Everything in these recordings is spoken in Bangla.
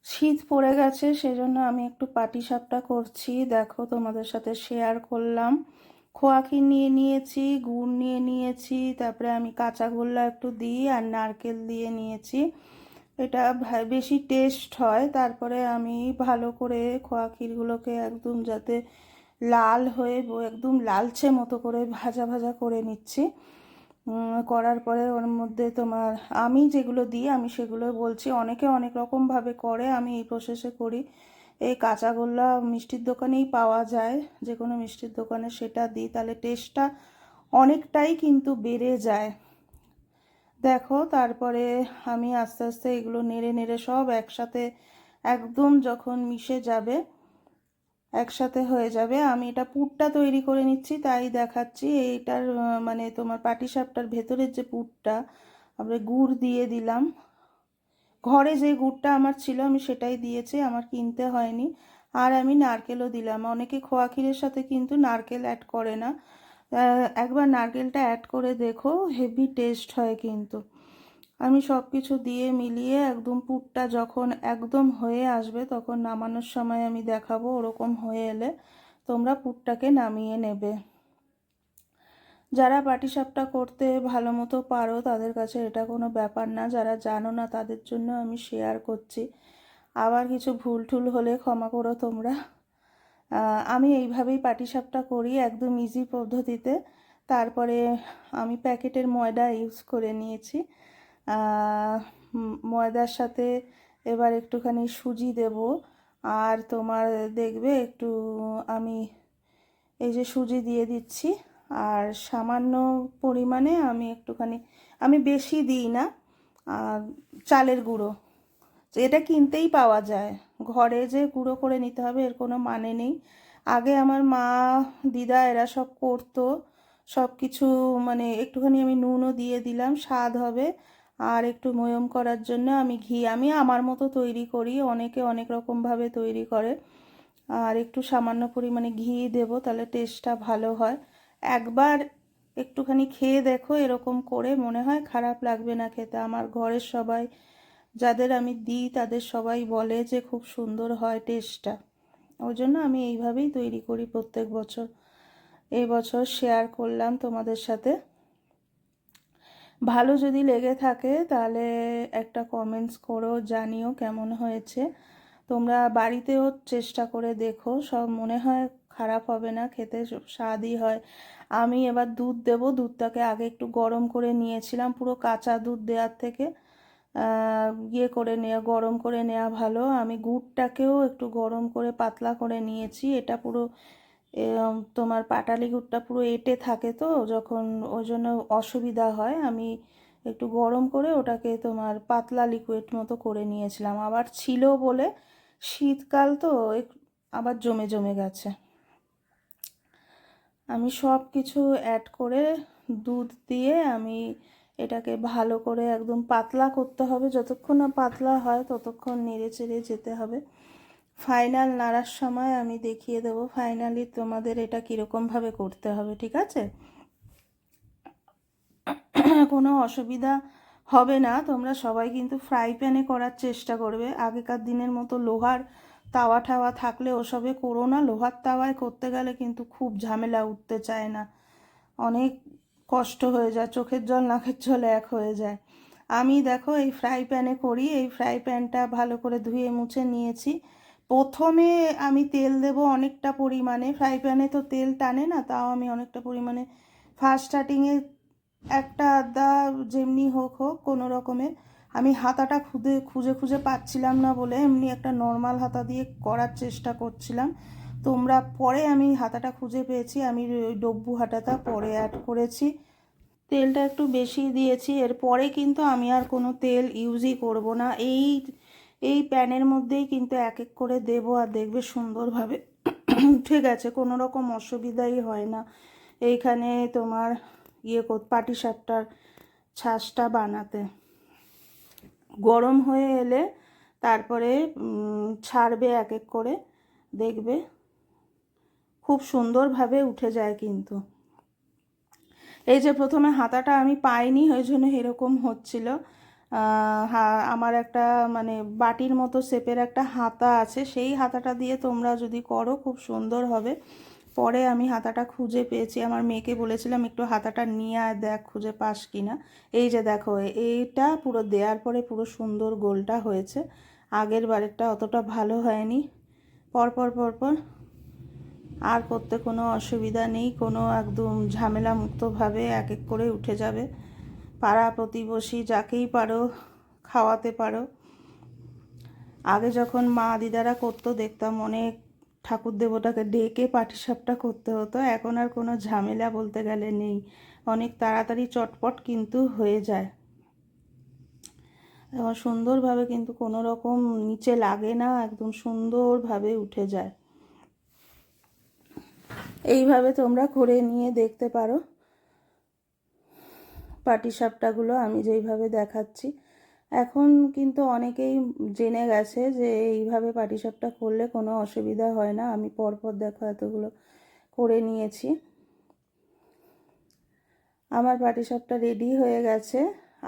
শীত পড়ে গেছে, সেজন্য আমি একটু পাটিসাপটা করছি। দেখো, তোমাদের সাথে শেয়ার করলাম। খোয়া ক্ষীর নিয়ে নিয়েছি, গুড় নিয়ে নিয়েছি, তারপরে আমি কাঁচা গোল্লা একটু দিই আর নারকেল দিয়ে নিয়েছি। এটা বেশি টেস্ট হয়। তারপরে আমি ভালো করে খোয়া ক্ষীরগুলোকে একদম যাতে লাল হয়ে একদম লালচে মতো করে ভাজা ভাজা করে নিচ্ছি। করার পরে ওর মধ্যে তোমার আমি যেগুলো দিই আমি সেগুলো বলছি। অনেকে অনেক রকমভাবে করে, আমি এই প্রসেসে করি। এই কাঁচাগোল্লা মিষ্টির দোকানেই পাওয়া যায়, যে কোনো মিষ্টির দোকানে সেটা দিই, তাহলে টেস্টটা অনেকটাই কিন্তু বেড়ে যায়। দেখো, তারপরে আমি আস্তে আস্তে এগুলো নেড়ে নেড়ে সব একসাথে একদম যখন মিশে যাবে, একসাথে হয়ে যাবে, আমি এটা পুরটা তৈরি করে নিচ্ছি, তাই দেখাচ্ছি। এইটার মানে তোমার পাটিসাপটার ভেতরের যে পুরটা, আমরা গুড় দিয়ে দিলাম। ঘরে যে গুড়টা আমার ছিল আমি সেটাই দিয়েছি, আমার কিনতে হয়নি। আর আমি নারকেলও দিলাম। অনেকে খোয়া ক্ষীরের সাথে কিন্তু নারকেল অ্যাড করে না, একবার নারকেলটা অ্যাড করে দেখো, হেভি টেস্ট হয় কিন্তু। আমি সব কিছু দিয়ে মিলিয়ে একদম পুরটা যখন একদম হয়ে আসবে, তখন নামানোর সময় আমি দেখাবো। ওরকম হয়ে এলে তোমরা পুরটাকে নামিয়ে নেবে। যারা পাটিসাপটা করতে ভালো মতো পারো তাদের কাছে এটা কোনো ব্যাপার না, যারা জানো না তাদের জন্য আমি শেয়ার করছি। আবার কিছু ভুল টুল হলে ক্ষমা করো তোমরা। আমি এইভাবেই পাটিসাপটা করি, একদম ইজি পদ্ধতিতে। তারপরে আমি প্যাকেটের ময়দা ইউজ করে নিয়েছি। ময়দার সাথে এবার একটুখানি সুজি দেব। আর তোমার দেখবে একটু আমি এই যে সুজি দিয়ে দিচ্ছি, আর সামান্য পরিমাণে আমি একটুখানি, আমি বেশি দিই না, চালের গুঁড়ো। এটা কিনতেই পাওয়া যায়, ঘরে যে গুঁড়ো করে নিতে হবে এর কোনো মানে নেই। আগে আমার মা, দিদা এরা সব করতো সব কিছু। মানে একটুখানি আমি নুনও দিয়ে দিলাম, স্বাদ হবে। আর একটু ময়ম করার জন্য আমি ঘি, আমি আমার মতো তৈরি করি, অনেকে অনেক রকমভাবে তৈরি করে। আর একটু সামান্য পরিমাণে ঘি দেব, তাহলে টেস্টটা ভালো হয়। একবার একটুখানি খেয়ে দেখো, এরকম করে মনে হয় খারাপ লাগবে না খেতে। আমার ঘরের সবাই, যাদের আমি দিই তাদের সবাই বলে যে খুব সুন্দর হয় টেস্টটা। ওই জন্য আমি এইভাবেই তৈরি করি প্রত্যেক বছর। এই বছর শেয়ার করলাম তোমাদের সাথে। ভালো যদি লেগে থাকে তাহলে একটা কমেন্টস করো, জানিও কেমন হয়েছে। তোমরা বাড়িতেও চেষ্টা করে দেখো, সব মনে হয় খারাপ হবে না, খেতে স্বাদই হয়। আমি এবার দুধ দেব। দুধটাকে আগে একটু গরম করে নিয়েছিলাম, পুরো কাঁচা দুধ দেওয়ার থেকে ইয়ে করে নেওয়া, গরম করে নেওয়া ভালো। আমি গুড়টাকেও একটু গরম করে পাতলা করে নিয়েছি। এটা পুরো তোমার পাটালি গুড়টা পুরো এঁটে থাকে, তো যখন ওই জন্য অসুবিধা হয়, আমি একটু গরম করে ওটাকে তোমার পাতলা লিকুইড মতো করে নিয়েছিলাম। আবার ছিল বলে, শীতকাল তো আবার জমে জমে গেছে। আমি সব কিছু অ্যাড করে দুধ দিয়ে আমি এটাকে ভালো করে একদম পাতলা করতে হবে। যতক্ষণ না পাতলা হয় ততক্ষণ নেড়ে চেড়ে যেতে হবে। ফাইনাল নাড়ার সময় আমি দেখিয়ে দেবো ফাইনালি তোমাদের এটা কীরকমভাবে করতে হবে, ঠিক আছে? কোনো অসুবিধা হবে না। তোমরা সবাই কিন্তু ফ্রাই প্যানে করার চেষ্টা করবে। আগেকার দিনের মতো লোহার তাওয়া ঠাওয়া থাকলে ওসবে করো না। লোহার তাওয়ায় করতে গেলে কিন্তু খুব ঝামেলা, উঠতে চায় না, অনেক কষ্ট হয়ে যায়, চোখের জল নাকের জল এক হয়ে যায়। আমি দেখো এই ফ্রাই প্যানে করি। এই ফ্রাই প্যানটা ভালো করে ধুয়ে মুছে নিয়েছি। প্রথমে আমি তেল দেব অনেকটা পরিমাণে, ফ্রাই প্যানে তো তেল টানে না, তাও আমি অনেকটা পরিমাণে ফার্স্ট স্টার্টিংয়ে একটা আধা যেমনি হোক হোক কোনো রকমের। আমি হাতাটা খুঁজে খুঁজে খুঁজে পাচ্ছিলাম না বলে এমনি একটা নর্মাল হাতা দিয়ে করার চেষ্টা করছিলাম। তোমরা পরে আমি হাতাটা খুঁজে পেয়েছি, আমি ওই ডব্বু হাতাটা পরে অ্যাড করেছি। তেলটা একটু বেশি দিয়েছি। এরপরে কিন্তু আমি আর কোনো তেল ইউজই করব না। এই প্যানের মধ্যেই কিন্তু এক এক করে দেবো, আর দেখবে সুন্দরভাবে উঠে গেছে, কোনো রকম অসুবিধাই হয় না এইখানে তোমার পাটিসাপটার ছাঁচটা বানাতে। গরম হয়ে এলে তারপরে ছাড়বে এক এক করে, দেখবে খুব সুন্দরভাবে উঠে যায় কিন্তু। এই যে প্রথমে হাতাটা আমি পাইনি, ওই জন্য এরকম হচ্ছিল। আমার একটা মানে বাটির মতো শেপের একটা হাতা আছে, সেই হাতাটা দিয়ে তোমরা যদি করো খুব সুন্দর হবে। পরে আমি হাতাটা খুঁজে পেয়েছি, আমার মেয়েকে বলেছিলাম একটু হাতাটা নিয়ে আয়, দেখ খুঁজে পাস কি না। এই যে দেখো, এইটা পুরো দেওয়ার পরে পুরো সুন্দর গোলটা হয়েছে। আগের বারেরটা অতটা ভালো হয়নি। পরপর পরপর আর করতে কোনো অসুবিধা নেই, কোনো একদম ঝামেলা মুক্তভাবে এক এক করে উঠে যাবে। পাড়া প্রতিবেশী যাকেই পারো খাওয়াতে পারো। আগে যখন মা দিদারা করতো দেখতাম অনেক ঠাকুর দেবতাকে ডেকে পাটিসাপটা করতে হতো, এখন আর কোনো ঝামেলা বলতে গেলে নেই, অনেক তাড়াতাড়ি চটপট কিন্তু হয়ে যায়। এবং সুন্দরভাবে কিন্তু কোনো রকম নিচে লাগে না, একদম সুন্দরভাবে উঠে যায়। এইভাবে তোমরা করে নিয়ে দেখতে পারো পাটিসাপটাগুলো আমি যেইভাবে দেখাচ্ছি। এখন কিন্তু অনেকেই জেনে গেছে যে এইভাবে পাটিসাপটা করলে কোনো অসুবিধা হয় না। আমি পরপর দেখো এতগুলো করে নিয়েছি। আমার পাটিসাপটা রেডি হয়ে গেছে।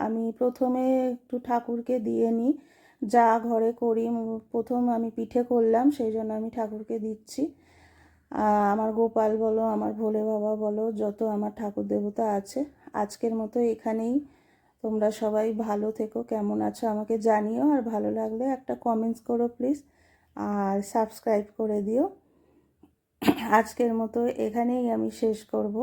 আমি প্রথমে একটু ঠাকুরকে দিয়ে নিই, যা ঘরে করি। প্রথম আমি পিঠে করলাম, সেই জন্য আমি ঠাকুরকে দিচ্ছি। আমার গোপাল বলো, আমার ভোলে বাবা বলো, যত আমার ঠাকুর দেবতা আছে। আজকের মতো এখানেই। তোমরা সবাই ভালো থেকো, কেমন আছো আমাকে জানিও, আর ভালো লাগলে একটা কমেন্টস করো প্লিজ, আর সাবস্ক্রাইব করে দিও। আজকের মতো এখানেই আমি শেষ করব।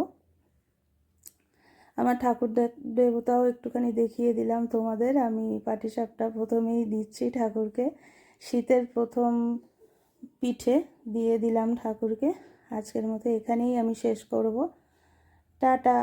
আমার ঠাকুর দেবতাও একটুখানি দেখিয়ে দিলাম তোমাদের। আমি পাটিসাপটা প্রথমেই দিচ্ছি ঠাকুরকে, শীতের প্রথম পিঠে দিয়ে দিলাম ঠাকুরকে। আজকের মতো এখানেই আমি শেষ করব। টাটা।